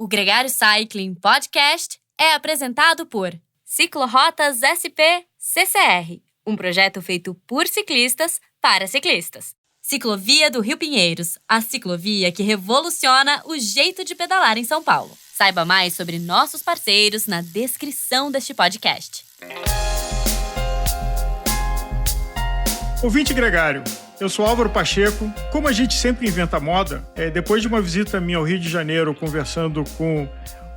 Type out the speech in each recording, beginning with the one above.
O Gregário Cycling Podcast é apresentado por Ciclorotas SP CCR, um projeto feito por ciclistas para ciclistas. Ciclovia do Rio Pinheiros, a ciclovia que revoluciona o jeito de pedalar em São Paulo. Saiba mais sobre nossos parceiros na descrição deste podcast. Ouvinte Gregário, eu sou Álvaro Pacheco. Como a gente sempre inventa moda, depois de uma visita minha ao Rio de Janeiro, conversando com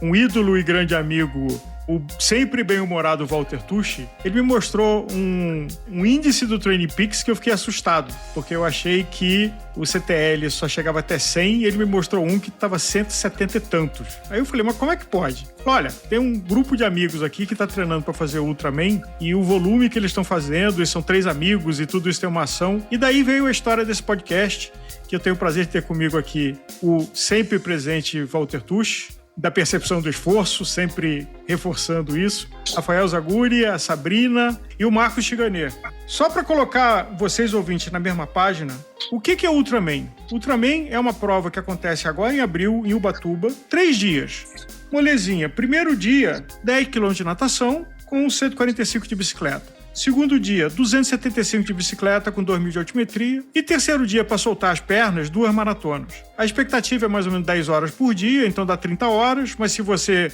um ídolo e grande amigo, o sempre bem-humorado Walter Tucci, ele me mostrou um índice do Training Peaks que eu fiquei assustado, porque eu achei que o CTL só chegava até 100 e ele me mostrou um que estava 170 e tantos. Aí eu falei, mas como é que pode? Olha, tem um grupo de amigos aqui que está treinando para fazer o Ultraman e o volume que eles estão fazendo, e são 3 amigos e tudo isso tem uma ação. E daí veio a história desse podcast, que eu tenho o prazer de ter comigo aqui o sempre presente Walter Tucci, da percepção do esforço, sempre reforçando isso, Rafael Zaguri, a Sabrina e o Marcos Chiganer. Só para colocar vocês ouvintes na mesma página, o que é o Ultraman? Ultraman é uma prova que acontece agora em abril, em Ubatuba, 3 dias. Molezinha, primeiro dia, 10 km de natação com 145 de bicicleta. Segundo dia, 275 de bicicleta com 2.000 de altimetria. E terceiro dia, para soltar as pernas, 2 maratonas. A expectativa é mais ou menos 10 horas por dia, então dá 30 horas, mas se você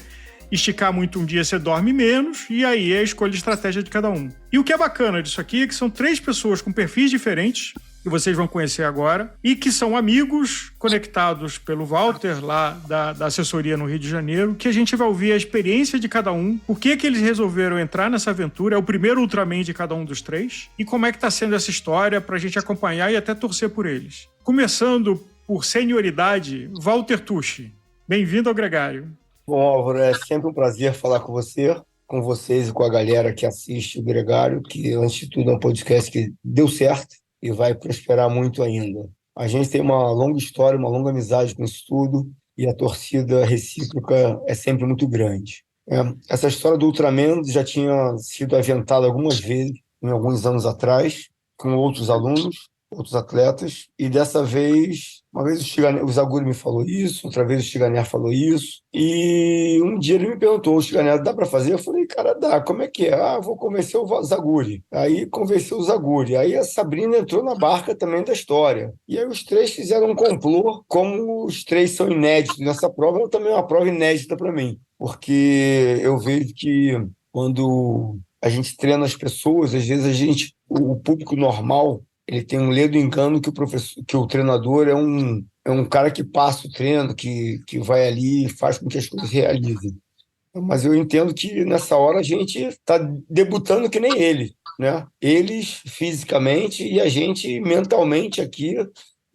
esticar muito um dia, você dorme menos, e aí é a escolha de estratégia de cada um. E o que é bacana disso aqui é que são 3 pessoas com perfis diferentes, que vocês vão conhecer agora, e que são amigos conectados pelo Walter, lá da assessoria no Rio de Janeiro, que a gente vai ouvir a experiência de cada um, por que eles resolveram entrar nessa aventura, é o primeiro Ultraman de cada um dos 3, e como é que está sendo essa história para a gente acompanhar e até torcer por eles. Começando por senioridade, Walter Tucci. Bem-vindo ao Gregário. Bom, Álvaro, é sempre um prazer falar com você, com vocês e com a galera que assiste o Gregário, que, antes de tudo, é um podcast que deu certo e vai prosperar muito ainda. A gente tem uma longa história, uma longa amizade com isso tudo, e a torcida recíproca é sempre muito grande. Essa história do Ultraman já tinha sido aventada algumas vezes, em alguns anos atrás, com outros alunos, outros atletas, e dessa vez, uma vez o Zaguri me falou isso, outra vez o Chiganer falou isso, e um dia ele me perguntou, o Chiganer, dá para fazer? Eu falei, cara, dá, como é que é? Vou convencer o Zaguri. Aí convenceu o Zaguri, aí a Sabrina entrou na barca também da história, e aí os 3 fizeram um complô, como os 3 são inéditos nessa prova, também é uma prova inédita para mim, porque eu vejo que quando a gente treina as pessoas, às vezes o público normal, ele tem um ledo engano que o treinador é um cara que passa o treino, que vai ali e faz com que as coisas realizem. Mas eu entendo que nessa hora a gente está debutando que nem ele, né? Eles fisicamente e a gente mentalmente aqui,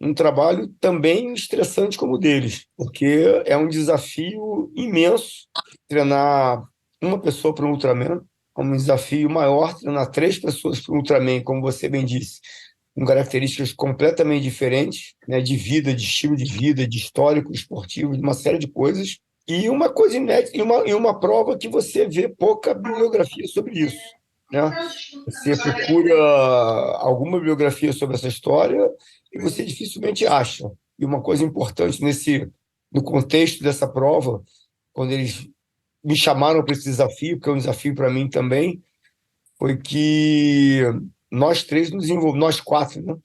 um trabalho também estressante como o deles, porque é um desafio imenso treinar uma pessoa para um Ultraman, é um desafio maior treinar 3 pessoas para um Ultraman, como você bem disse, com características completamente diferentes, né, de vida, de estilo de vida, de histórico, esportivo, de uma série de coisas, e uma coisa inédita, e uma prova que você vê pouca bibliografia sobre isso, né? Você procura alguma bibliografia sobre essa história e você dificilmente acha. E uma coisa importante no contexto dessa prova, quando eles me chamaram para esse desafio, porque é um desafio para mim também, foi que nós 3 nós 4, né,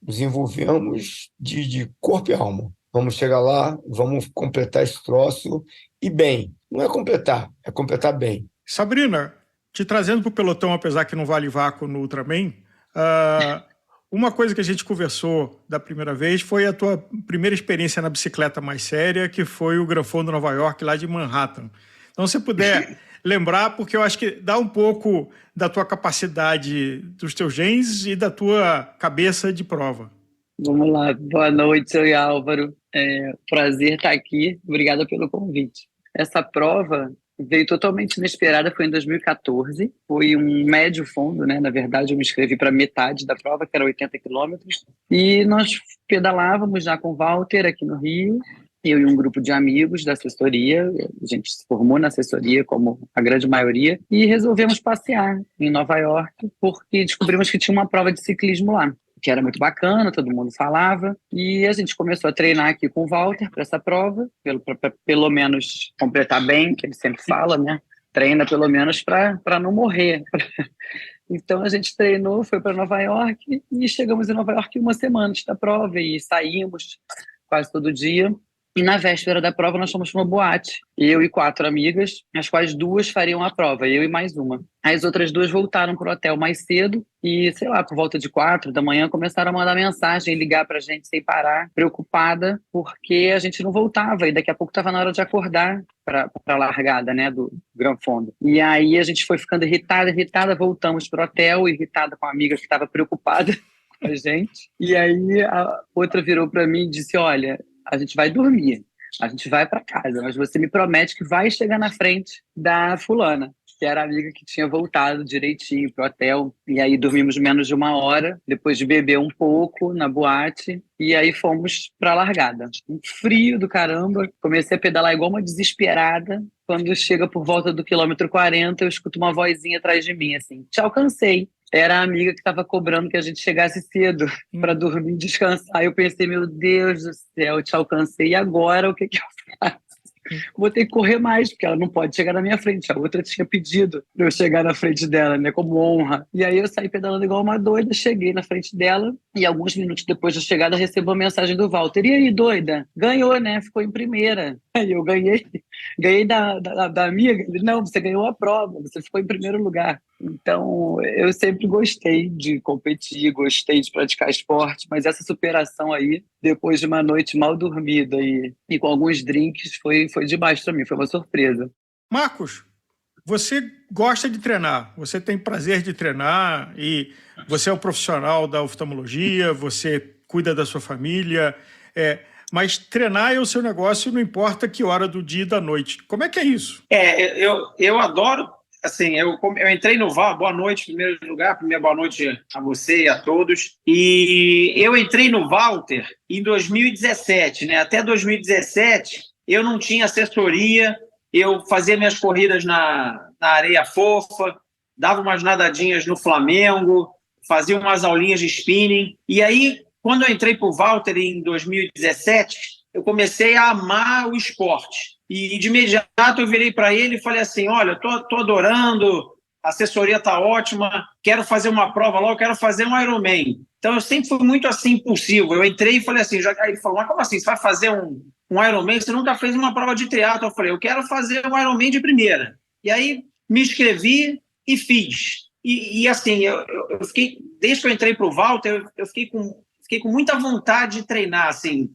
nos envolvemos de corpo e alma. Vamos chegar lá, vamos completar esse troço e bem. Não é completar bem. Sabrina, te trazendo para o pelotão, apesar que não vale vácuo no Ultraman, uma coisa que a gente conversou da primeira vez foi a tua primeira experiência na bicicleta mais séria, que foi o Gran Fondo Nova York, lá de Manhattan. Então, se puder lembrar, porque eu acho que dá um pouco da tua capacidade, dos teus genes e da tua cabeça de prova. Vamos lá. Boa noite, oi Álvaro. Prazer estar aqui. Obrigada pelo convite. Essa prova veio totalmente inesperada, foi em 2014. Foi um médio fundo, né? Na verdade, eu me inscrevi para metade da prova, que era 80 quilômetros. E nós pedalávamos já com o Walter aqui no Rio, eu e um grupo de amigos da assessoria. A gente se formou na assessoria, como a grande maioria, e resolvemos passear em Nova York, porque descobrimos que tinha uma prova de ciclismo lá. que era muito bacana, todo mundo falava. E a gente começou a treinar aqui com o Walter para essa prova, pra pelo menos completar bem, que ele sempre fala, né? Treina pelo menos para não morrer. Então a gente treinou, foi para Nova York e chegamos em Nova York uma semana antes da prova e saímos quase todo dia. E na véspera da prova nós fomos para uma boate, eu e 4 amigas, as quais 2 fariam a prova, eu e mais uma. As outras 2 voltaram para o hotel mais cedo e, sei lá, por volta de 4 da manhã começaram a mandar mensagem, ligar para a gente sem parar, preocupada, porque a gente não voltava e daqui a pouco estava na hora de acordar para a largada, né, do Gran Fondo. E aí a gente foi ficando irritada, voltamos para o hotel, irritada com a amiga que estava preocupada com a gente. E aí a outra virou para mim e disse, olha, a gente vai dormir, a gente vai para casa, mas você me promete que vai chegar na frente da fulana, que era a amiga que tinha voltado direitinho pro hotel. E aí dormimos menos de 1 hora, depois de beber um pouco na boate, e aí fomos pra largada. Um frio do caramba, comecei a pedalar igual uma desesperada. Quando chega por volta do quilômetro 40, eu escuto uma vozinha atrás de mim, assim, te alcancei. Era a amiga que estava cobrando que a gente chegasse cedo para dormir e descansar. Eu pensei, meu Deus do céu, eu te alcancei, e agora o que eu faço? Vou ter que correr mais, porque ela não pode chegar na minha frente. A outra tinha pedido para eu chegar na frente dela, né, como honra. E aí eu saí pedalando igual uma doida, cheguei na frente dela e alguns minutos depois da chegada recebo uma mensagem do Walter. E aí, doida? Ganhou, né? Ficou em primeira. Aí eu ganhei da amiga. Ele, não, você ganhou a prova, você ficou em primeiro lugar. Então, eu sempre gostei de competir, gostei de praticar esporte, mas essa superação aí, depois de uma noite mal dormida e com alguns drinks, foi demais para mim, foi uma surpresa. Marcos, você gosta de treinar, você tem prazer de treinar e você é um profissional da oftalmologia, você cuida da sua família, mas treinar é o seu negócio, não importa que hora do dia e da noite. Como é que é isso? Eu adoro. Assim, eu entrei no Walter, boa noite, em primeiro lugar, primeira boa noite a você e a todos. E eu entrei no Walter em 2017, né? Até 2017 eu não tinha assessoria, eu fazia minhas corridas na areia fofa, dava umas nadadinhas no Flamengo, fazia umas aulinhas de spinning. E aí, quando eu entrei para o Walter em 2017, eu comecei a amar o esporte. E de imediato eu virei para ele e falei assim, olha, tô adorando, a assessoria tá ótima, quero fazer uma prova lá, eu quero fazer um Ironman. Então eu sempre fui muito assim, impulsivo. Eu entrei e falei assim, aí ele falou, mas como assim, você vai fazer um Ironman? Você nunca fez uma prova de triatlo? Eu falei, eu quero fazer um Ironman de primeira. E aí me inscrevi e fiz. E assim, eu fiquei, desde que eu entrei para o Walter, eu fiquei com muita vontade de treinar, assim,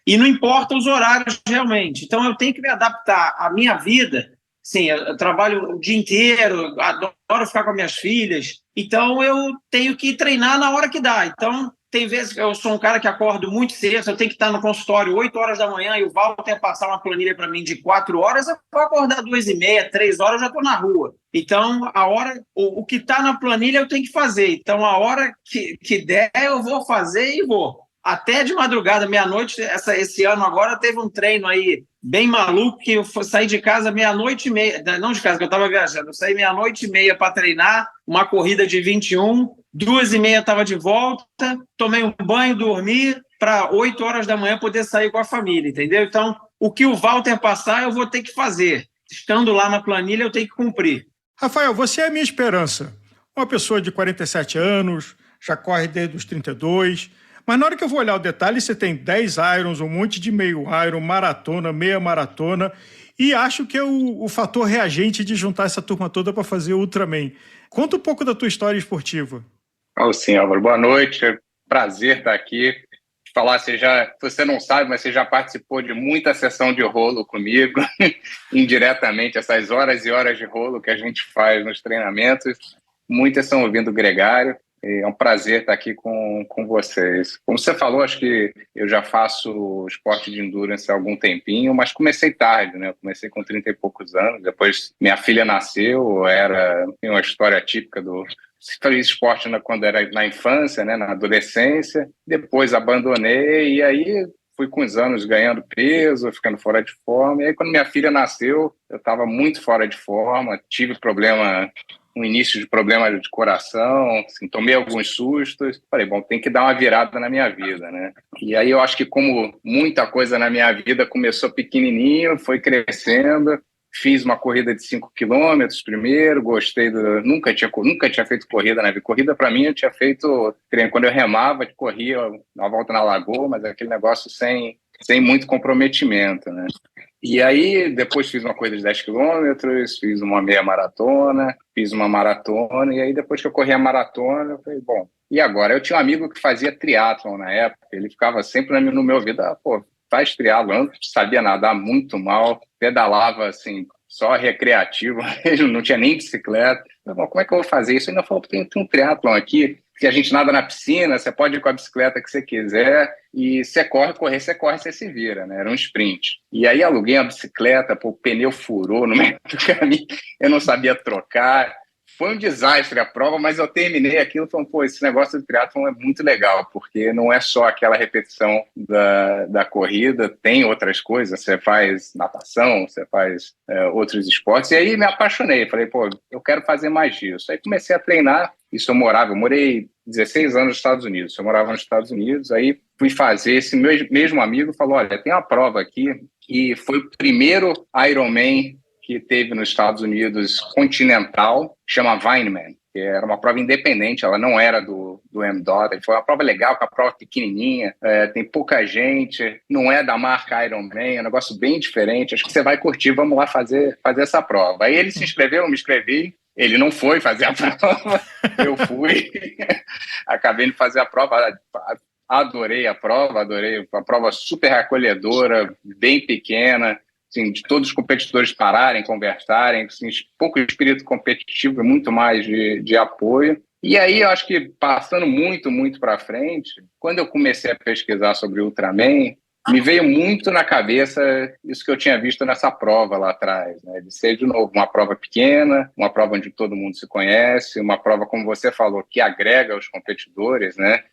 e não importa os horários realmente. Então eu tenho que me adaptar à minha vida. Sim, eu trabalho o dia inteiro, adoro ficar com as minhas filhas, então eu tenho que treinar na hora que dá. Então tem vezes que eu sou um cara que acordo muito cedo, eu tenho que estar no consultório 8 horas da manhã e o Walter passar uma planilha para mim de 4 horas, eu vou acordar 2h30, 3 horas, eu já estou na rua. Então, a hora, o que está na planilha eu tenho que fazer. Então, a hora que der, eu vou fazer e vou. Até de madrugada, meia-noite, esse ano agora teve um treino aí bem maluco, que eu saí de casa 00:30, não de casa, que eu estava viajando, eu saí 00:30 para treinar, uma corrida de 21, 2h30 estava de volta, tomei um banho, dormi, para 8 horas da manhã poder sair com a família, entendeu? Então, o que o Walter passar, eu vou ter que fazer. Estando lá na planilha, eu tenho que cumprir. Rafael, você é a minha esperança. Uma pessoa de 47 anos, já corre desde os 32, mas na hora que eu vou olhar o detalhe, você tem 10 Irons, um monte de meio Iron, maratona, meia maratona, e acho que é o fator reagente de juntar essa turma toda para fazer o Ultraman. Conta um pouco da tua história esportiva. Sim, Álvaro, boa noite, é prazer estar aqui. Falar, você não sabe, mas você já participou de muita sessão de rolo comigo, indiretamente, essas horas e horas de rolo que a gente faz nos treinamentos, muitas são ouvindo o Gregário, é um prazer estar aqui com vocês. Como você falou, acho que eu já faço esporte de endurance há algum tempinho, mas comecei tarde, né? Eu comecei com 30 e poucos anos, depois minha filha nasceu, tem uma história típica do... Fiz esporte quando era na infância, né, na adolescência, depois abandonei e aí fui com os anos ganhando peso, ficando fora de forma. E aí quando minha filha nasceu, eu estava muito fora de forma, tive problema um início de problema de coração, assim, tomei alguns sustos. Falei, bom, tem que dar uma virada na minha vida, né? E aí eu acho que como muita coisa na minha vida começou pequenininho, foi crescendo. Fiz uma corrida de 5 quilômetros primeiro, gostei nunca tinha feito corrida na vida. Corrida, para mim, eu tinha feito quando eu remava, corria uma volta na lagoa, mas aquele negócio sem muito comprometimento, né? E aí, depois fiz uma corrida de 10 quilômetros, fiz uma meia maratona, fiz uma maratona, e aí depois que eu corri a maratona, eu falei, bom, e agora? Eu tinha um amigo que fazia triatlon na época, ele ficava sempre no meu ouvido, pô, faz triatlon, sabia nadar muito mal, pedalava, assim, só recreativo, não tinha nem bicicleta. Eu falei, como é que eu vou fazer isso? Ele ainda falou, tem um triatlon aqui, que a gente nada na piscina, você pode ir com a bicicleta que você quiser, e você corre, você se vira, né? Era um sprint. E aí aluguei a bicicleta, o pneu furou no meio do caminho, eu não sabia trocar. Foi um desastre a prova, mas eu terminei aquilo e falei, pô, esse negócio do triatlon é muito legal, porque não é só aquela repetição da corrida, tem outras coisas, você faz natação, você faz outros esportes, e aí me apaixonei, falei, pô, eu quero fazer mais disso. Aí comecei a treinar, eu morei 16 anos nos Estados Unidos, eu morava nos Estados Unidos, aí fui fazer, esse mesmo amigo falou, olha, tem uma prova aqui, que foi o primeiro Ironman que teve nos Estados Unidos continental, chama Vineman, que era uma prova independente, ela não era do MDOT, foi uma prova legal, uma prova pequenininha, tem pouca gente, não é da marca Ironman, é um negócio bem diferente, acho que você vai curtir, vamos lá fazer essa prova. Aí ele se inscreveu, eu me inscrevi, ele não foi fazer a prova, eu fui, acabei de fazer a prova, adorei a prova super acolhedora, bem pequena, assim, de todos os competidores pararem, conversarem, assim, pouco espírito competitivo e muito mais de apoio. E aí, eu acho que passando muito, muito para frente, quando eu comecei a pesquisar sobre Ultraman, me veio muito na cabeça isso que eu tinha visto nessa prova lá atrás, né? De ser, de novo, uma prova pequena, uma prova onde todo mundo se conhece, uma prova, como você falou, que agrega os competidores, né?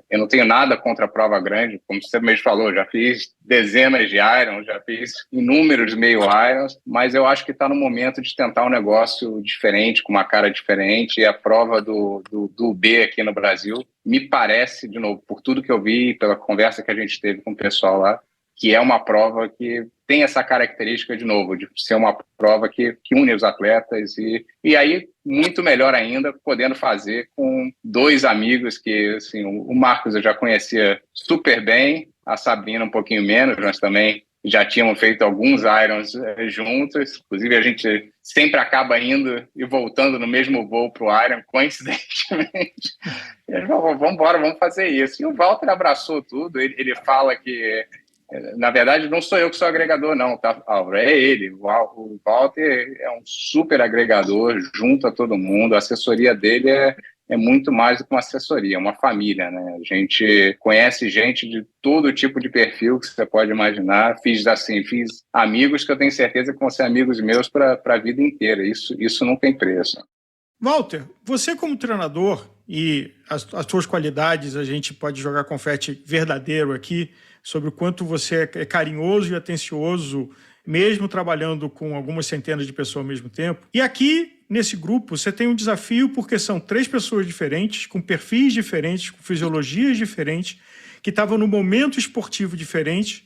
Eu não tenho nada contra a prova grande, como você mesmo falou, já fiz dezenas de Irons, já fiz inúmeros meio Irons, mas eu acho que está no momento de tentar um negócio diferente, com uma cara diferente, e a prova do UB aqui no Brasil me parece, de novo, por tudo que eu vi, pela conversa que a gente teve com o pessoal lá, que é uma prova que tem essa característica, de novo, de ser uma prova que une os atletas e aí, muito melhor ainda, podendo fazer com dois amigos que, assim, o Marcos eu já conhecia super bem, a Sabrina um pouquinho menos, mas também já tínhamos feito alguns Irons juntos, inclusive a gente sempre acaba indo e voltando no mesmo voo para o Iron, coincidentemente. E a gente falou, vamos embora, vamos fazer isso. E o Walter abraçou tudo, ele fala que, na verdade, não sou eu que sou agregador, não, tá? É ele. O Walter é um super agregador, junto a todo mundo, a assessoria dele é muito mais do que uma assessoria, é uma família, né? A gente conhece gente de todo tipo de perfil que você pode imaginar. Fiz amigos que eu tenho certeza que vão ser amigos meus para a vida inteira. Isso não tem preço. Walter, você como treinador e as suas qualidades, a gente pode jogar confete verdadeiro aqui sobre o quanto você é carinhoso e atencioso, mesmo trabalhando com algumas centenas de pessoas ao mesmo tempo. E aqui, nesse grupo, você tem um desafio porque são 3 pessoas diferentes, com perfis diferentes, com fisiologias diferentes, que estavam num momento esportivo diferente.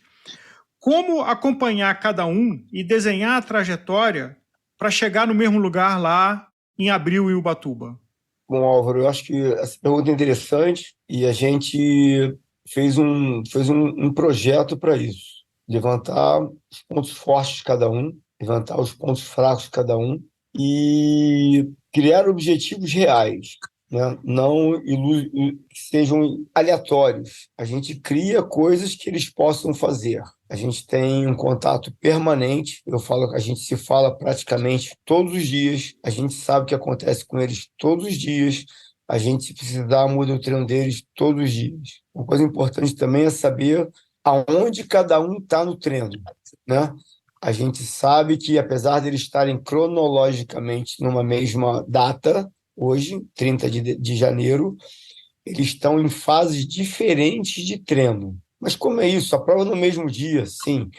Como acompanhar cada um e desenhar a trajetória para chegar no mesmo lugar lá em abril em Ubatuba? Bom, Álvaro, eu acho que essa pergunta é interessante e a gente fez um projeto para isso. Levantar os pontos fortes de cada um, levantar os pontos fracos de cada um e criar objetivos reais, né? Não que sejam aleatórios. A gente cria coisas que eles possam fazer. A gente tem um contato permanente, a gente se fala praticamente todos os dias, a gente sabe o que acontece com eles todos os dias, a gente precisa muda o treino deles todos os dias. Uma coisa importante também é saber aonde cada um está no treino, né? A gente sabe que, apesar de eles estarem cronologicamente numa mesma data, hoje, 30 de janeiro, eles estão em fases diferentes de treino. Mas como é isso? A prova no mesmo dia, sim.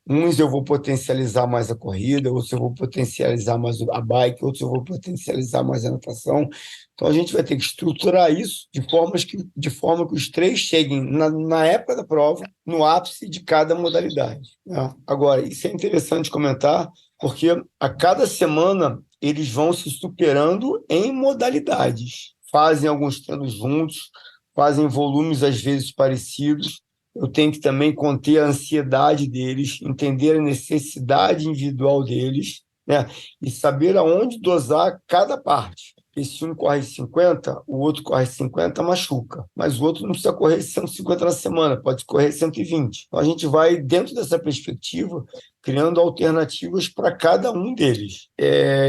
Uns eu vou potencializar mais a corrida, outros eu vou potencializar mais a bike, outros eu vou potencializar mais a natação. Então, a gente vai ter que estruturar isso de forma que os três cheguem na época da prova, no ápice de cada modalidade, né? Agora, isso é interessante comentar, porque a cada semana eles vão se superando em modalidades. Fazem alguns treinos juntos, fazem volumes às vezes parecidos. Eu tenho que também conter a ansiedade deles, entender a necessidade individual deles, né? E saber aonde dosar cada parte. Porque se um corre 50, o outro corre 50, machuca. Mas o outro não precisa correr 150 na semana, pode correr 120. Então, a gente vai, dentro dessa perspectiva, criando alternativas para cada um deles.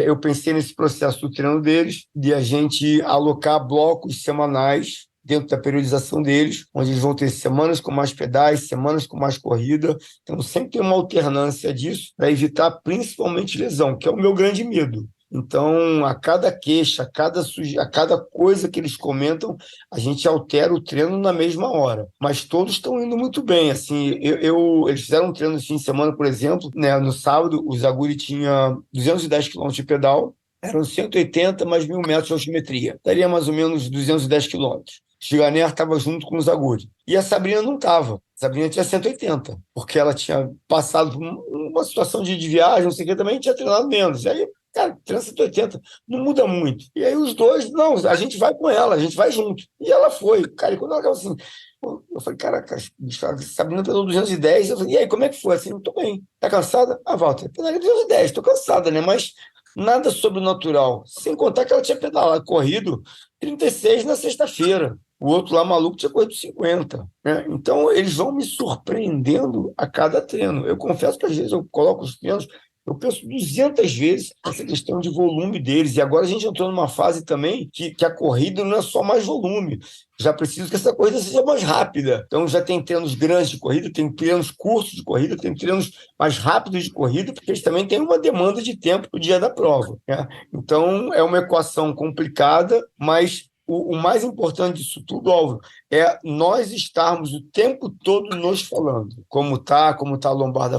Eu pensei nesse processo do treino deles, de a gente alocar blocos semanais dentro da periodização deles, onde eles vão ter semanas com mais pedais, semanas com mais corrida. Então, sempre tem uma alternância disso para evitar principalmente lesão, que é o meu grande medo. Então, a cada queixa, a cada coisa que eles comentam, a gente altera o treino na mesma hora. Mas todos estão indo muito bem. Assim, eles fizeram um treino no fim de semana, por exemplo, né? No sábado, o Zaguri tinha 210 km de pedal, eram 180 mais 1.000 metros de altimetria. Daria mais ou menos 210 km. Chiganer estava junto com o Zaguri. E a Sabrina não estava. A Sabrina tinha 180, porque ela tinha passado por uma situação de viagem, não sei o que, também tinha treinado menos. E aí, cara, treina 180, não muda muito. E aí os dois, não, a gente vai com ela, a gente vai junto. E ela foi. Cara, e quando ela acabou assim, eu falei, caraca, a Sabrina pedalou 210, eu falei, e aí, como é que foi? Assim, não tô bem. Tá cansada? Ah, Walter, pedalei 210, tô cansada, né? Mas nada sobrenatural. Sem contar que ela tinha pedalado, corrido 36 na sexta-feira. O outro lá, maluco, tinha corrido 50, né? Então, eles vão me surpreendendo a cada treino. Eu confesso que, às vezes, eu coloco os treinos, eu penso 200 vezes essa questão de volume deles. E agora a gente entrou numa fase também que a corrida não é só mais volume. Já preciso que essa corrida seja mais rápida. Então, já tem treinos grandes de corrida, tem treinos curtos de corrida, tem treinos mais rápidos de corrida, porque eles também têm uma demanda de tempo no dia da prova, né? Então, é uma equação complicada, mas o mais importante disso tudo, Álvaro, é nós estarmos o tempo todo nos falando. Como está a lombar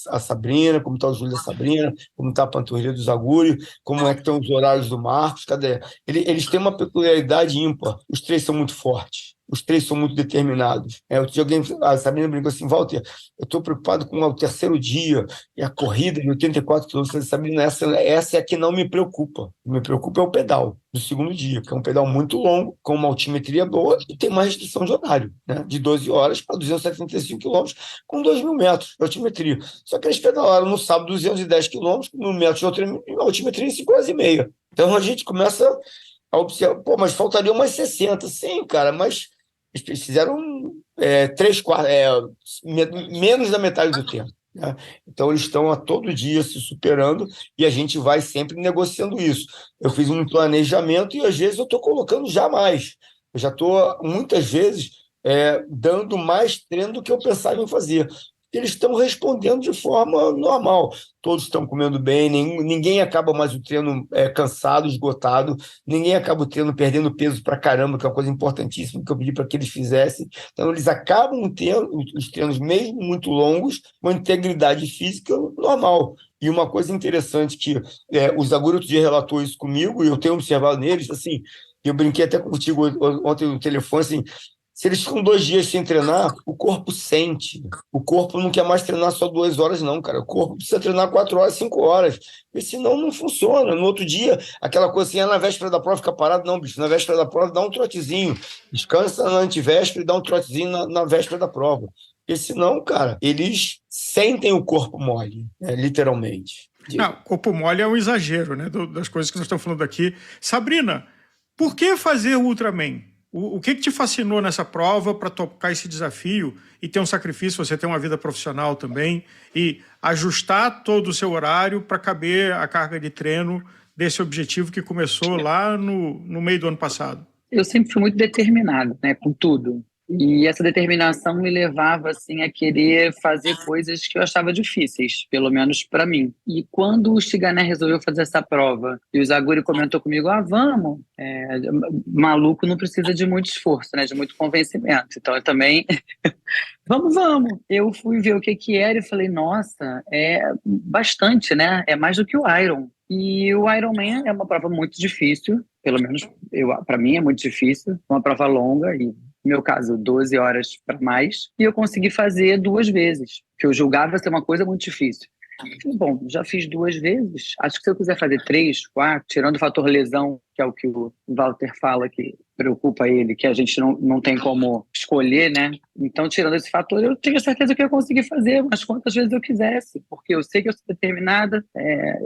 a Sabrina, como está o Júlio da Sabrina, como está a panturrilha do Zaguri, como é que estão os horários do Marcos. Cadê? Eles têm uma peculiaridade ímpar. Os três são muito fortes. Os três são muito determinados. A Sabrina brincou assim, Walter, eu estou preocupado com o terceiro dia e a corrida de 84 km. Sabrina, essa é a que não me preocupa. O que me preocupa é o pedal do segundo dia, que é um pedal muito longo, com uma altimetria boa e tem uma restrição de horário, né? De 12 horas para 275 km, com 2.000 metros de altimetria. Só que eles pedalaram no sábado 210 km, com 1.000 metros de altimetria em 5 horas e meia. Então a gente começa a observar, pô, mas faltaria umas 60. Sim, cara, mas eles fizeram menos da metade do tempo, né? Então, eles estão a todo dia se superando e a gente vai sempre negociando isso. Eu fiz um planejamento e, às vezes, eu estou colocando já mais. Eu já estou, muitas vezes, dando mais treino do que eu pensava em fazer. Eles estão respondendo de forma normal. Todos estão comendo bem, ninguém acaba mais o treino cansado, esgotado, ninguém acaba o treino perdendo peso para caramba, que é uma coisa importantíssima que eu pedi para que eles fizessem. Então, eles acabam os treinos, mesmo muito longos, com uma integridade física normal. E uma coisa interessante que o Zaguri outro dia relatou isso comigo, e eu tenho observado neles, assim, eu brinquei até contigo ontem no telefone, assim, se eles ficam 2 dias sem treinar, o corpo sente. O corpo não quer mais treinar só 2 horas, não, cara. O corpo precisa treinar 4 horas, 5 horas. Porque senão não funciona. No outro dia, aquela coisa assim, na véspera da prova fica parado. Não, bicho, na véspera da prova dá um trotezinho. Descansa na antivéspera e dá um trotezinho na véspera da prova. Porque senão, cara, eles sentem o corpo mole, né, literalmente. Não, corpo mole é um exagero, né, das coisas que nós estamos falando aqui. Sabrina, por que fazer o Ultraman? O que te fascinou nessa prova para tocar esse desafio e ter um sacrifício, você ter uma vida profissional também, e ajustar todo o seu horário para caber a carga de treino desse objetivo que começou lá no meio do ano passado? Eu sempre fui muito determinado, né, com tudo. E essa determinação me levava assim a querer fazer coisas que eu achava difíceis, pelo menos para mim. E quando o Shigané resolveu fazer essa prova e o Zaguri comentou comigo, vamos, maluco não precisa de muito esforço, né, de muito convencimento. Então eu também, vamos. Eu fui ver o que era e falei, nossa, é bastante, né? É mais do que o Iron. E o Ironman é uma prova muito difícil, pelo menos para mim é muito difícil, uma prova longa e no meu caso, 12 horas para mais, e eu consegui fazer 2 vezes, que eu julgava ser uma coisa muito difícil. Bom, já fiz 2 vezes, acho que se eu quiser fazer 3, 4, tirando o fator lesão, que é o que o Walter fala que preocupa ele, que a gente não tem como escolher, né? Então, tirando esse fator, eu tinha certeza que eu ia conseguir fazer umas quantas vezes eu quisesse, porque eu sei que eu sou determinada,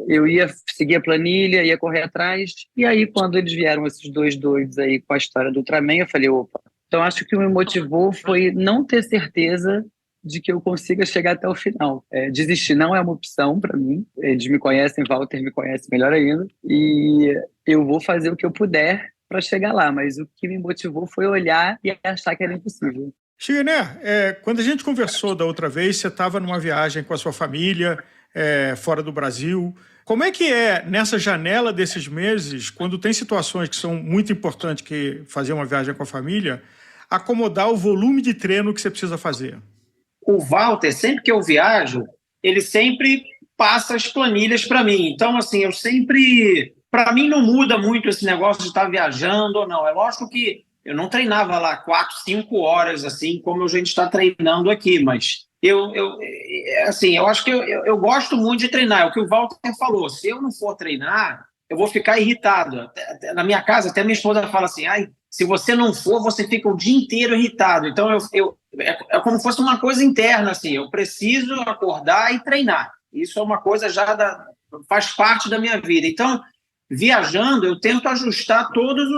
eu ia seguir a planilha, ia correr atrás, e aí quando eles vieram, esses 2 doidos aí com a história do Ultraman, eu falei, opa. Então, acho que o que me motivou foi não ter certeza de que eu consiga chegar até o final. Desistir não é uma opção para mim. Eles me conhecem, Walter me conhece melhor ainda. E eu vou fazer o que eu puder para chegar lá. Mas o que me motivou foi olhar e achar que era impossível. Shigané, quando a gente conversou da outra vez, você estava numa viagem com a sua família, fora do Brasil. Como é que nessa janela desses meses, quando tem situações que são muito importantes, que fazer uma viagem com a família, acomodar o volume de treino que você precisa fazer? O Walter, sempre que eu viajo, ele sempre passa as planilhas para mim. Então, assim, eu sempre... Para mim não muda muito esse negócio de estar viajando ou não. É lógico que eu não treinava lá 4, 5 horas, assim, como a gente está treinando aqui, mas eu acho que eu gosto muito de treinar. É o que o Walter falou. Se eu não for treinar, eu vou ficar irritado. Na minha casa, até minha esposa fala assim, se você não for, você fica o dia inteiro irritado. Então, é como se fosse uma coisa interna, assim, eu preciso acordar e treinar. Isso é uma coisa faz parte da minha vida. Então, viajando, eu tento ajustar todos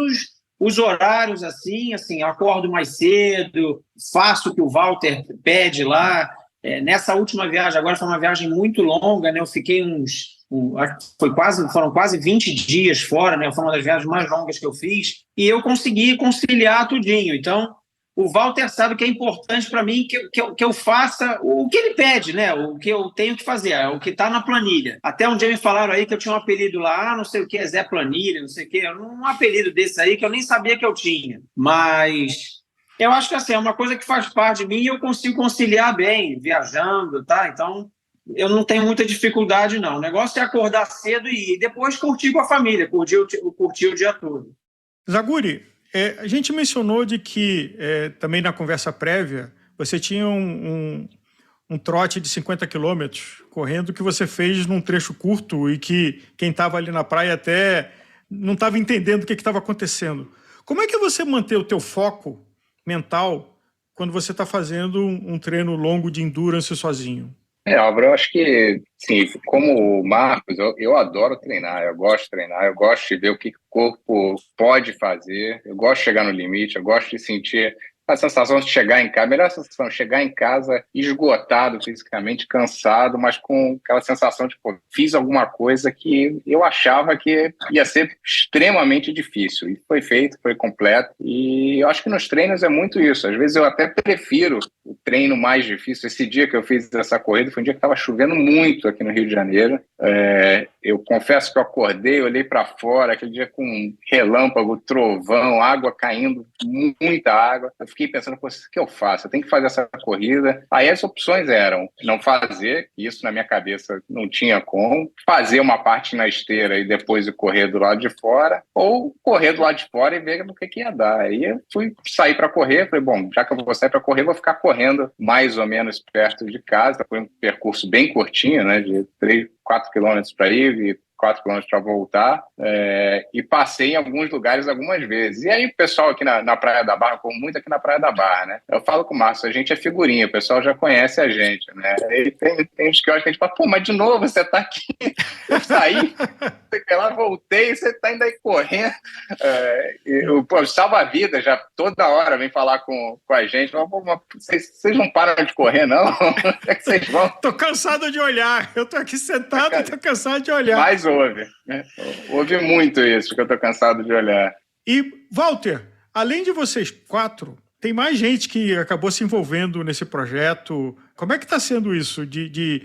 os horários, assim, eu acordo mais cedo, faço o que o Walter pede lá. Nessa última viagem, agora foi uma viagem muito longa, né? Eu fiquei foram quase 20 dias fora, né? Foi uma das viagens mais longas que eu fiz, e eu consegui conciliar tudinho. Então, o Walter sabe que é importante para mim que eu faça o que ele pede, né? O que eu tenho que fazer, o que está na planilha. Até um dia me falaram aí que eu tinha um apelido lá, não sei o que, Zé Planilha, não sei o que, um apelido desse aí que eu nem sabia que eu tinha. Mas eu acho que assim, é uma coisa que faz parte de mim e eu consigo conciliar bem, viajando, tá? Então, eu não tenho muita dificuldade, não. O negócio é acordar cedo e depois curtir com a família, curtir o dia todo. Zaguri, a gente mencionou de que, também na conversa prévia, você tinha um trote de 50 quilômetros correndo que você fez num trecho curto e que quem estava ali na praia até não estava entendendo o que estava acontecendo. Como é que você mantém o teu foco mental quando você está fazendo um treino longo de endurance sozinho? Álvaro, eu acho que, sim, como o Marcos, eu adoro treinar, eu gosto de treinar, eu gosto de ver o que o corpo pode fazer, eu gosto de chegar no limite, eu gosto de sentir a sensação de chegar em casa, a melhor sensação, chegar em casa esgotado fisicamente, cansado, mas com aquela sensação de, fiz alguma coisa que eu achava que ia ser extremamente difícil. E foi feito, foi completo. E eu acho que nos treinos é muito isso. Às vezes eu até prefiro o treino mais difícil. Esse dia que eu fiz essa corrida foi um dia que estava chovendo muito aqui no Rio de Janeiro. Eu confesso que eu acordei, olhei para fora, aquele dia com relâmpago, trovão, água caindo, muita água. Eu fiquei pensando, o que eu faço? Eu tenho que fazer essa corrida. Aí as opções eram não fazer, isso na minha cabeça não tinha como, fazer uma parte na esteira e depois correr do lado de fora, ou correr do lado de fora e ver no que ia dar. Aí eu fui sair para correr, falei, bom, já que eu vou sair para correr, vou ficar correndo mais ou menos perto de casa. Foi um percurso bem curtinho, né, de 4 quilômetros para ir e 4 quilômetros para voltar, e passei em alguns lugares algumas vezes. E aí o pessoal aqui na Praia da Barra, como muito aqui na Praia da Barra, né? Eu falo com o Márcio, a gente é figurinha, o pessoal já conhece a gente, né? E tem uns que eu acho que a gente fala, mas de novo você tá aqui, eu saí, lá, voltei, você tá ainda aí correndo. Salva a vida, já toda hora vem falar com a gente, vocês não param de correr, não? Onde é que vocês vão? Tô cansado de olhar, eu tô aqui sentado e tô cansado de olhar. Mas ouve muito isso, que eu tô cansado de olhar. E, Walter, além de vocês 4, Tem mais gente que acabou se envolvendo nesse projeto. Como é que está sendo isso, de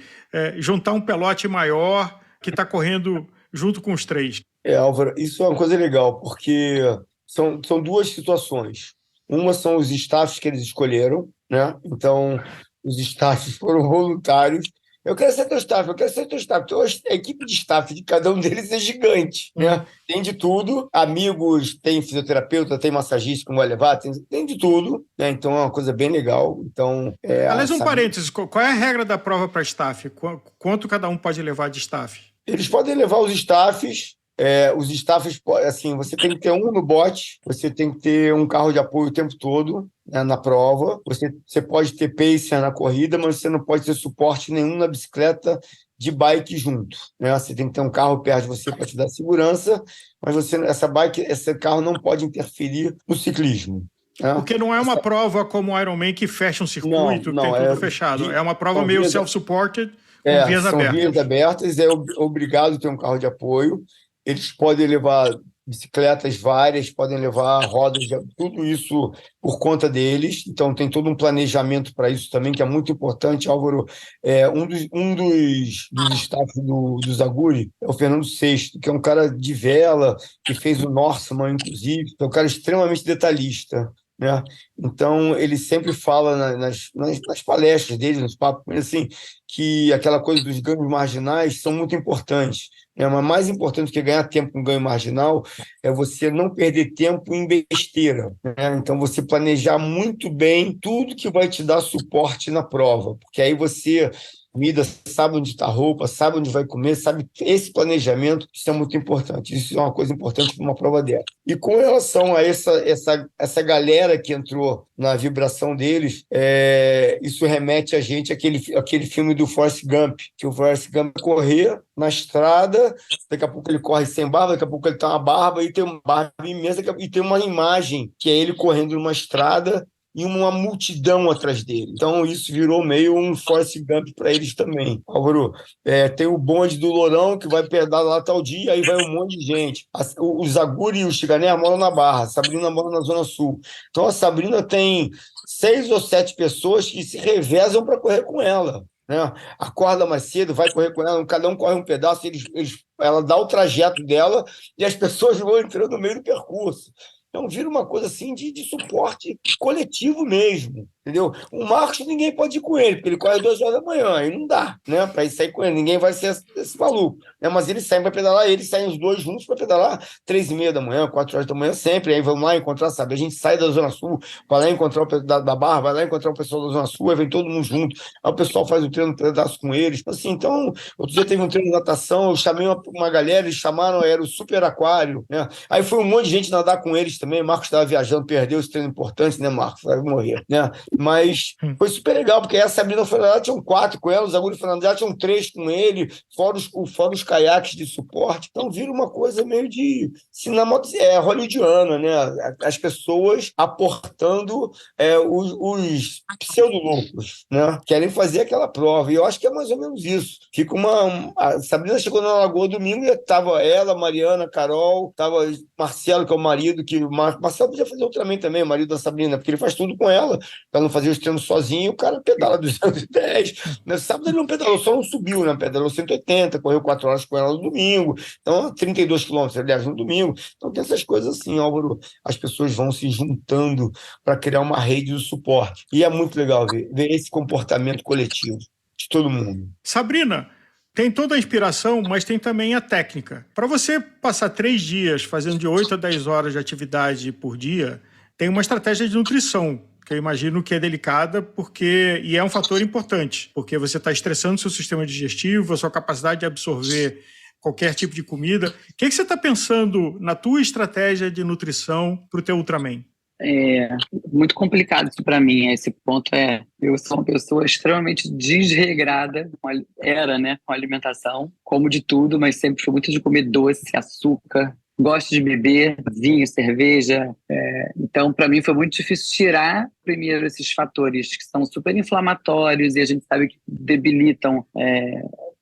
juntar um pelote maior que está correndo junto com os 3? Álvaro, isso é uma coisa legal, porque são duas situações. Uma são os staffs que eles escolheram, né? Então, os staffs foram voluntários. Eu quero ser teu staff, eu quero ser teu staff. Então, a equipe de staff de cada um deles é gigante, né? Tem de tudo. Amigos, tem fisioterapeuta, tem massagista que vai levar, tem de tudo, né? Então, é uma coisa bem legal. Então, aliás, parênteses, qual é a regra da prova para staff? Quanto cada um pode levar de staff? Eles podem levar os staffs. Os staffs, assim, você tem que ter um no bote, você tem que ter um carro de apoio o tempo todo, né, na prova. Você pode ter pacer na corrida, mas você não pode ter suporte nenhum na bicicleta de bike junto, né? Você tem que ter um carro perto de você para te dar segurança, mas esse carro não pode interferir no ciclismo. Né? Porque não é uma prova como o Ironman que fecha um circuito, não, tem tudo fechado. É uma prova meio self-supported, com vias são abertas. Vias abertas, é obrigado a ter um carro de apoio. Eles podem levar bicicletas várias, podem levar rodas, tudo isso por conta deles. Então, tem todo um planejamento para isso também, que é muito importante. Álvaro, um dos staff do Zaguri é o Fernando Sexto, que é um cara de vela, que fez o Norseman, inclusive, é um cara extremamente detalhista, né? Então, ele sempre fala nas palestras dele, nos papos, assim, que aquela coisa dos ganhos marginais são muito importantes. Mas mais importante que ganhar tempo com ganho marginal é você não perder tempo em besteira, né? Então, você planejar muito bem tudo que vai te dar suporte na prova, porque aí você comida, sabe onde está a roupa, sabe onde vai comer, sabe esse planejamento, isso é muito importante. Isso é uma coisa importante para uma prova dessa. E com relação a essa galera que entrou na vibração deles, isso remete a gente àquele filme do Forrest Gump, que o Forrest Gump correr na estrada, daqui a pouco ele corre sem barba, daqui a pouco ele tem uma barba e tem uma barba imensa e tem uma imagem que é ele correndo numa estrada e uma multidão atrás dele. Então, isso virou meio um Forrest Gump para eles também. Álvaro, tem o bonde do Lourão, que vai pedalar lá tal dia, aí vai um monte de gente. O Zaguri e o Chigané moram na Barra, a Sabrina mora na Zona Sul. Então, a Sabrina tem 6 ou 7 pessoas que se revezam para correr com ela, né? Acorda mais cedo, vai correr com ela, cada um corre um pedaço, ela dá o trajeto dela e as pessoas vão entrando no meio do percurso. Então, vira uma coisa assim de suporte coletivo mesmo, entendeu? O Marcos, ninguém pode ir com ele, porque ele corre 2 horas da manhã, aí não dá, né, para ir sair com ele, ninguém vai ser esse maluco, né? Mas eles saem para pedalar, eles saem os dois juntos para pedalar 3h30 da manhã, 4 horas da manhã, sempre, aí vamos lá encontrar, sabe? A gente sai da Zona Sul, vai lá encontrar o pessoal da Barra, vai lá encontrar o pessoal da Zona Sul, aí vem todo mundo junto, aí o pessoal faz o treino pedaço com eles, assim. Então, outro dia teve um treino de natação, eu chamei uma galera, eles chamaram, era o Super Aquário, né? Aí foi um monte de gente nadar com eles também. Marcos estava viajando, perdeu esse treino importante, né, Marcos? Vai morrer, né? Mas foi super legal, porque a Sabrina Fernandes tinham 4 com ela, o Zaguri Fernandes já tinham 3 com ele, fora os caiaques de suporte. Então vira uma coisa meio de cinema hollywoodiana, né? As pessoas aportando os pseudo-loucos, né? Querem fazer aquela prova. E eu acho que é mais ou menos isso. Fica a Sabrina chegou na Lagoa domingo e estava ela, Mariana, Carol, estava Marcelo, que é o marido, que Marcelo podia fazer Ultraman também, o marido da Sabrina, porque ele faz tudo com ela, para não fazer os treinos sozinho, o cara pedala 210. No sábado ele não pedalou, só não subiu, né? Pedalou 180, correu 4 horas com ela no domingo, então 32 quilômetros, aliás, no domingo. Então tem essas coisas assim, Álvaro, as pessoas vão se juntando para criar uma rede de suporte. E é muito legal ver esse comportamento coletivo de todo mundo. Sabrina, tem toda a inspiração, mas tem também a técnica. Para você passar 3 dias fazendo de 8 a 10 horas de atividade por dia, tem uma estratégia de nutrição, que eu imagino que é delicada, e é um fator importante, porque você está estressando seu sistema digestivo, a sua capacidade de absorver qualquer tipo de comida. O que você está pensando na tua estratégia de nutrição para o teu Ultraman? É muito complicado isso para mim. Esse ponto eu sou uma pessoa extremamente desregrada, né, com alimentação, como de tudo, mas sempre fui muito de comer doce, açúcar, gosto de beber vinho, cerveja. Então, para mim foi muito difícil tirar primeiro esses fatores que são super inflamatórios e a gente sabe que debilitam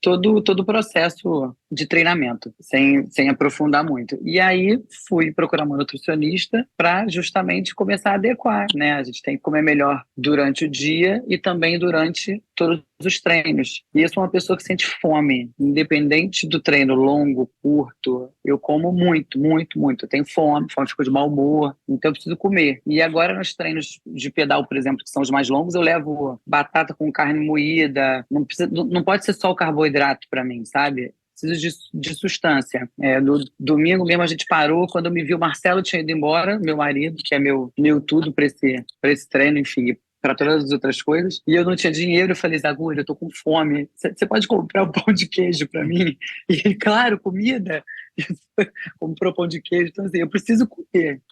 todo o processo de treinamento, sem aprofundar muito. E aí fui procurar uma nutricionista para justamente começar a adequar, né? A gente tem que comer melhor durante o dia e também durante todos os treinos. E eu sou uma pessoa que sente fome, independente do treino longo, curto, eu como muito, muito, muito. Eu tenho fome fico de mau humor, então eu preciso comer. E agora nos treinos de pedal, por exemplo, que são os mais longos, eu levo batata com carne moída, não pode ser só o carboidrato para mim, sabe? Preciso de substância. No domingo mesmo a gente parou, quando eu me vi, o Marcelo tinha ido embora, meu marido, que é meu tudo para esse treino, enfim, para todas as outras coisas, e eu não tinha dinheiro. Eu falei, Zaguri, eu tô com fome, você pode comprar um pão de queijo para mim? E ele, claro, comida. Comprou pão de queijo, então assim, eu preciso comer.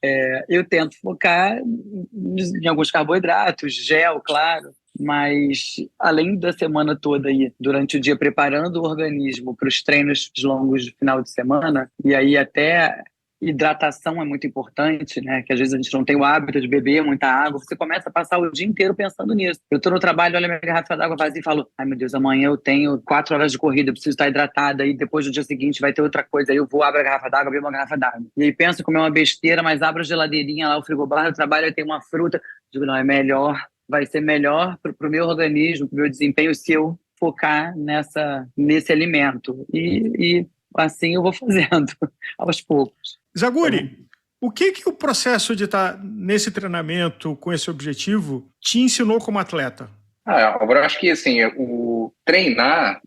Eu tento focar em alguns carboidratos, gel, claro, mas além da semana toda aí, durante o dia, preparando o organismo para os treinos longos de final de semana, e aí até hidratação é muito importante, né? Que às vezes a gente não tem o hábito de beber muita água, você começa a passar o dia inteiro pensando nisso. Eu tô no trabalho, olho a minha garrafa d'água vazia e falo, ai meu Deus, amanhã eu tenho 4 horas de corrida, eu preciso estar hidratada, e depois no dia seguinte vai ter outra coisa, aí eu vou, abro a garrafa d'água, bebo uma garrafa d'água. E aí penso em comer uma besteira, mas abro a geladeirinha lá, o frigobar do trabalho, aí tem uma fruta, digo, não, vai ser melhor pro meu organismo, pro meu desempenho, se eu focar nesse alimento. E assim eu vou fazendo, aos poucos. Zaguri, o que o processo de estar nesse treinamento com esse objetivo te ensinou como atleta? Álvaro, eu acho que assim, o treinar,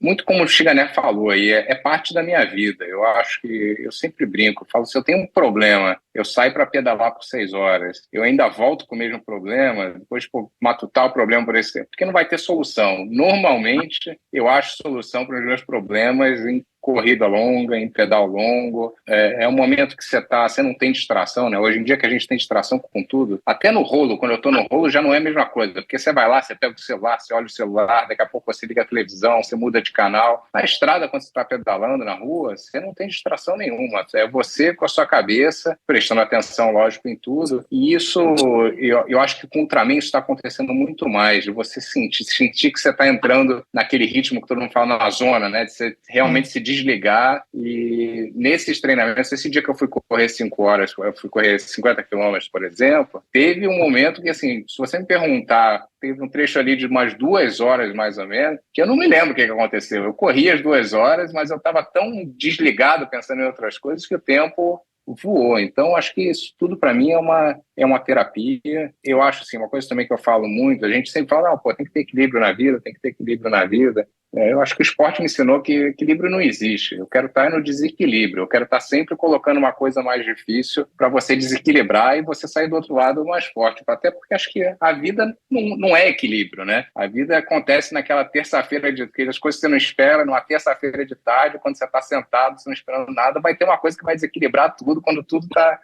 muito como o Chigané falou aí, é parte da minha vida. Eu acho que eu sempre brinco, falo, se eu tenho um problema, eu saio para pedalar por 6 horas, eu ainda volto com o mesmo problema, depois matutar o problema por esse tempo, porque não vai ter solução. Normalmente, eu acho solução para os meus problemas em corrida longa, em pedal longo. É um momento que você não tem distração, né? Hoje em dia que a gente tem distração com tudo, até no rolo, quando eu tô no rolo, já não é a mesma coisa, porque você vai lá, você pega o celular, você olha o celular, daqui a pouco você liga a televisão, você muda de canal. Na estrada, quando você está pedalando na rua, você não tem distração nenhuma. É você com a sua cabeça, prestando atenção, lógico, em tudo. E isso, eu acho que com o Ultraman isso está acontecendo muito mais, de você sentir que você está entrando naquele ritmo que todo mundo fala na zona, né? De você realmente se desligar. E nesses treinamentos, esse dia que eu fui correr 5 horas, eu fui correr 50 quilômetros, por exemplo, teve um momento que, assim, se você me perguntar, teve um trecho ali de umas 2 horas, mais ou menos, que eu não me lembro o que aconteceu. Eu corri as 2 horas, mas eu estava tão desligado, pensando em outras coisas, que o tempo voou. Então, acho que isso tudo, para mim, é uma terapia. Eu acho, assim, uma coisa também que eu falo muito, a gente sempre fala, tem que ter equilíbrio na vida, tem que ter equilíbrio na vida. Eu acho que o esporte me ensinou que equilíbrio não existe. Eu quero estar no desequilíbrio. Eu quero estar sempre colocando uma coisa mais difícil para você desequilibrar e você sair do outro lado mais forte. Até porque acho que a vida não é equilíbrio, né? A vida acontece naquela terça-feira, as coisas que você não espera, numa terça-feira de tarde, quando você está sentado, você não esperando nada, vai ter uma coisa que vai desequilibrar tudo quando tudo está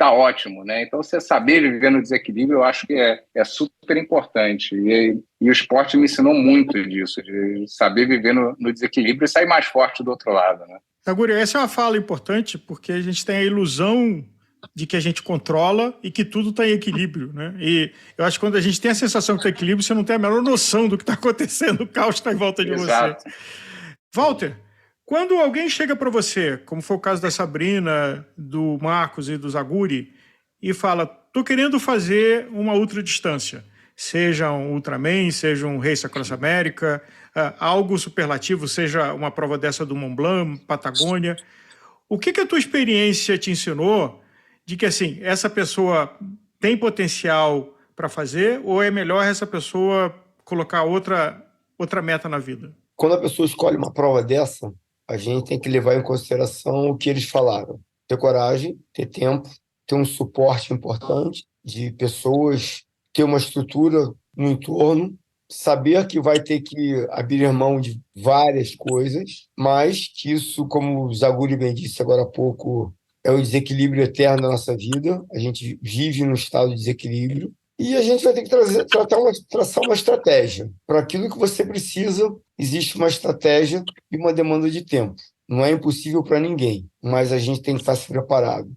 ótimo, né? Então, você saber viver no desequilíbrio, eu acho que é super importante. E o esporte me ensinou muito disso, de saber viver no desequilíbrio e sair mais forte do outro lado, né? Zaguri, essa é uma fala importante, porque a gente tem a ilusão de que a gente controla e que tudo está em equilíbrio, né? E eu acho que quando a gente tem a sensação que está em equilíbrio, você não tem a menor noção do que está acontecendo, o caos está em volta de Exato. você. Walter, quando alguém chega para você, como foi o caso da Sabrina, do Marcos e do Zaguri, e fala, tô querendo fazer uma ultradistância, seja um Ultraman, seja um Race Across America, algo superlativo, seja uma prova dessa do Mont Blanc, Patagônia, o que a tua experiência te ensinou de que, assim, essa pessoa tem potencial para fazer ou é melhor essa pessoa colocar outra meta na vida? Quando a pessoa escolhe uma prova dessa, a gente tem que levar em consideração o que eles falaram. Ter coragem, ter tempo, ter um suporte importante de pessoas, ter uma estrutura no entorno, saber que vai ter que abrir mão de várias coisas, mas que isso, como o Zaguri bem disse agora há pouco, é o desequilíbrio eterno da nossa vida. A gente vive num estado de desequilíbrio e a gente vai ter que traçar uma estratégia. Para aquilo que você precisa, existe uma estratégia e uma demanda de tempo. Não é impossível para ninguém, mas a gente tem que estar se preparado.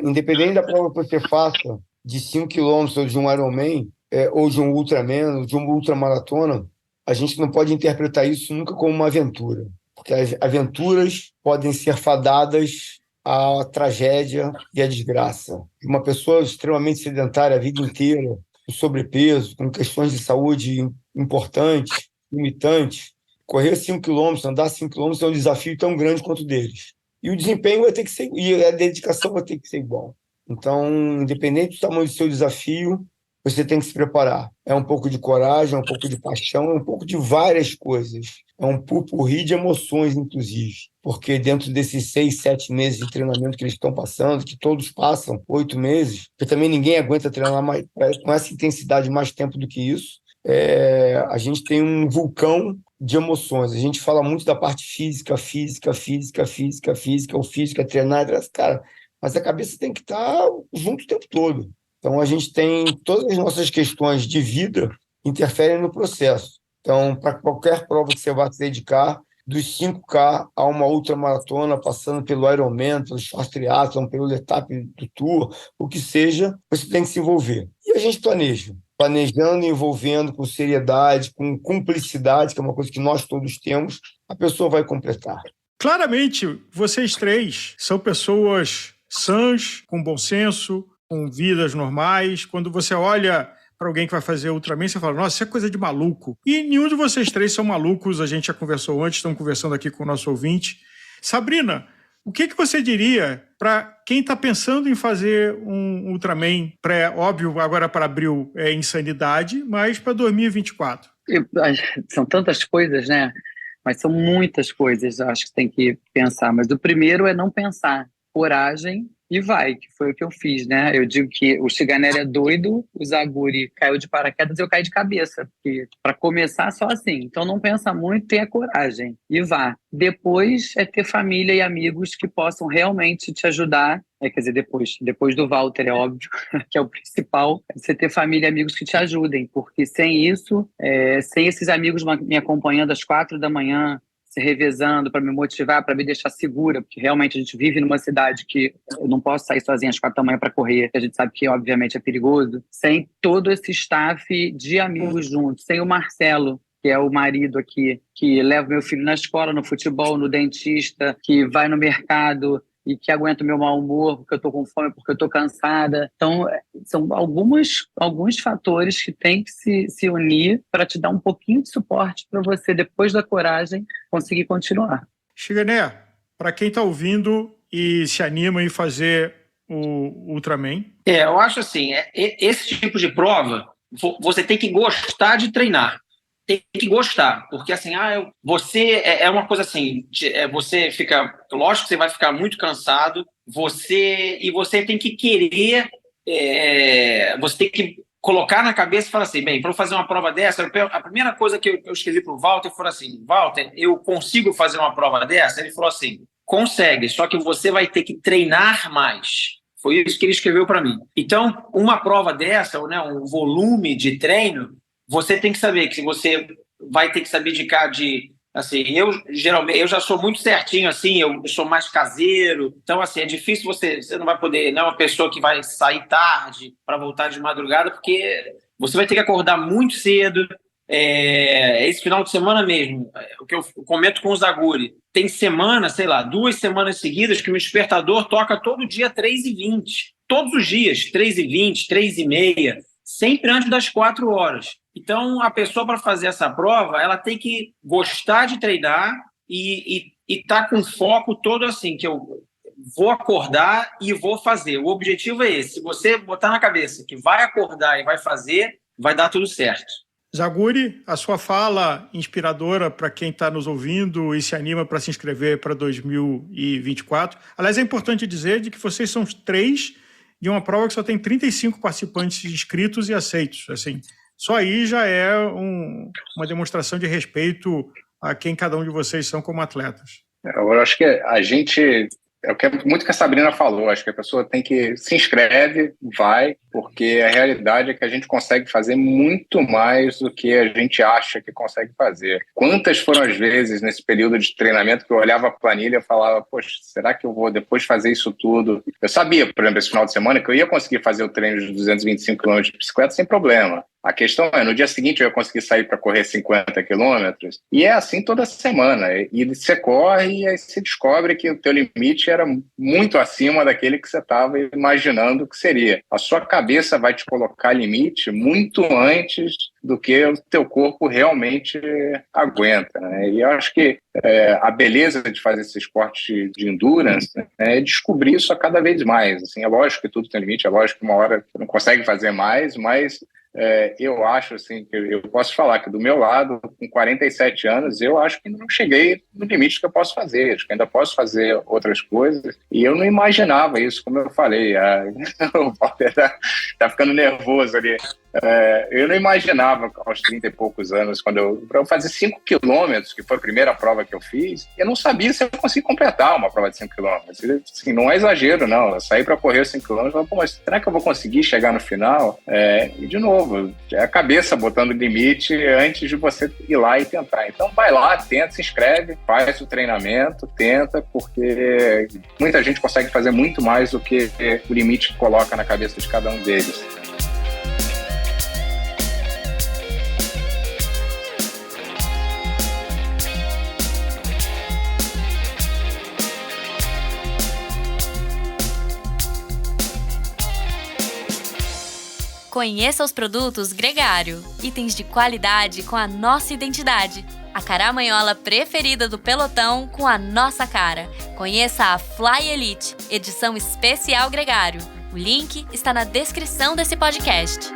Independente da prova que você faça, de 5 quilômetros ou de um Ironman, ou de um Ultraman, ou de uma ultramaratona, a gente não pode interpretar isso nunca como uma aventura. porque as aventuras podem ser fadadas à tragédia e à desgraça. Uma pessoa extremamente sedentária a vida inteira, com sobrepeso, com questões de saúde importantes, limitantes, correr 5 quilômetros, andar 5 quilômetros é um desafio tão grande quanto o deles. E o desempenho vai ter que ser, e a dedicação vai ter que ser igual. Então, independente do tamanho do seu desafio, você tem que se preparar. É um pouco de coragem, é um pouco de paixão, é um pouco de várias coisas. É um pupurri de emoções, inclusive. Porque dentro desses 6, 7 meses de treinamento que eles estão passando, que todos passam, 8 meses, porque também ninguém aguenta treinar mais, com essa intensidade mais tempo do que isso, a gente tem um vulcão de emoções. A gente fala muito da parte física, o físico é treinar, cara, mas a cabeça tem que estar junto o tempo todo. Então, a gente tem todas as nossas questões de vida interferem no processo. Então, para qualquer prova que você vá se dedicar, dos 5K a uma ultramaratona, passando pelo Ironman, pelo Short Triathlon, pelo Letap do Tour, o que seja, você tem que se envolver. E a gente planejando e envolvendo com seriedade, com cumplicidade, que é uma coisa que nós todos temos, a pessoa vai completar. Claramente, vocês três são pessoas sãs, com bom senso, com vidas normais. Quando você olha para alguém que vai fazer Ultraman, você fala, nossa, isso é coisa de maluco. E nenhum de vocês três são malucos, a gente já conversou antes, estamos conversando aqui com o nosso ouvinte. Sabrina, o que você diria para quem está pensando em fazer um Ultraman óbvio, agora para abril é insanidade, mas para 2024? São tantas coisas, né? Mas são muitas coisas, eu acho que tem que pensar. Mas o primeiro é não pensar. Coragem e vai, que foi o que eu fiz, né? Eu digo que o Shiganelli é doido, o Zaguri caiu de paraquedas e eu caí de cabeça, porque para começar só assim. Então não pensa muito, tenha coragem e vá. Depois é ter família e amigos que possam realmente te ajudar. Quer dizer, depois do Walter, é óbvio, que é o principal, é você ter família e amigos que te ajudem, porque sem isso, sem esses amigos me acompanhando às 4 da manhã, se revezando para me motivar, para me deixar segura, porque realmente a gente vive numa cidade que eu não posso sair sozinha às 4 da manhã para correr, a gente sabe que obviamente é perigoso, sem todo esse staff de amigos juntos, sem o Marcelo, que é o marido aqui, que leva meu filho na escola, no futebol, no dentista, que vai no mercado e que aguenta o meu mau humor porque eu estou com fome, porque eu estou cansada. Então, são alguns fatores que têm que se unir para te dar um pouquinho de suporte para você, depois da coragem, conseguir continuar. Shigané, para quem está ouvindo e se anima em fazer o Ultraman? Eu acho assim, esse tipo de prova, você tem que gostar de treinar. Tem que gostar, porque assim, você é uma coisa assim, você fica, lógico que você vai ficar muito cansado, você tem que querer, você tem que colocar na cabeça e falar assim, bem, para eu fazer uma prova dessa, a primeira coisa que eu escrevi para o Walter foi assim, Walter, eu consigo fazer uma prova dessa? Ele falou assim, consegue, só que você vai ter que treinar mais. Foi isso que ele escreveu para mim. Então, uma prova dessa, né, um volume de treino, você tem que saber que você vai ter que se abdicar de, assim, eu já sou muito certinho, assim, eu sou mais caseiro, então, assim, é difícil você não vai poder, não é uma pessoa que vai sair tarde para voltar de madrugada, porque você vai ter que acordar muito cedo, esse final de semana mesmo, o que eu comento com o Zaguri, tem semana, sei lá, 2 semanas seguidas que o despertador toca todo dia 3h20, todos os dias, 3h20, 3h30, sempre antes das 4 horas. Então, a pessoa, para fazer essa prova, ela tem que gostar de treinar e tá com foco todo assim, que eu vou acordar e vou fazer. O objetivo é esse. Se você botar na cabeça que vai acordar e vai fazer, vai dar tudo certo. Zaguri, a sua fala inspiradora para quem está nos ouvindo e se anima para se inscrever para 2024. Aliás, é importante dizer de que vocês são os 3 de uma prova que só tem 35 participantes inscritos e aceitos. Assim, só aí já é uma demonstração de respeito a quem cada um de vocês são como atletas. Eu acho que a gente... É muito que a Sabrina falou. Acho que a pessoa tem que se inscreve, vai. porque a realidade é que a gente consegue fazer muito mais do que a gente acha que consegue fazer. Quantas foram as vezes nesse período de treinamento que eu olhava a planilha e falava, poxa, será que eu vou depois fazer isso tudo? Eu sabia, por exemplo, esse final de semana que eu ia conseguir fazer o treino de 225 km de bicicleta sem problema. A questão é, no dia seguinte eu ia conseguir sair para correr 50 quilômetros, e é assim toda semana. E você corre e aí você descobre que o teu limite era muito acima daquele que você estava imaginando que seria. A sua cabeça vai te colocar limite muito antes do que o teu corpo realmente aguenta, né? E eu acho que a beleza de fazer esse esporte de endurance, né, é descobrir isso a cada vez mais. Assim, é lógico que tudo tem limite, é lógico que uma hora você não consegue fazer mais, mas eu acho assim, que eu posso falar que do meu lado, com 47 anos, eu acho que ainda não cheguei no limite que eu posso fazer, acho que ainda posso fazer outras coisas, e eu não imaginava isso, como eu falei. O Walter tá ficando nervoso ali. Eu não imaginava aos 30 e poucos anos, quando eu fazer 5 quilômetros, que foi a primeira prova que eu fiz, eu não sabia se eu conseguia completar uma prova de 5 quilômetros. Assim, não é exagero, não. Eu saí para correr os 5 quilômetros e falei, mas será que eu vou conseguir chegar no final? E, de novo, é a cabeça botando limite antes de você ir lá e tentar. Então, vai lá, tenta, se inscreve, faz o treinamento, tenta, porque muita gente consegue fazer muito mais do que o limite que coloca na cabeça de cada um deles. Conheça os produtos Gregário, itens de qualidade com a nossa identidade. A caramanhola preferida do pelotão com a nossa cara. Conheça a Fly Elite, edição especial Gregário. O link está na descrição desse podcast.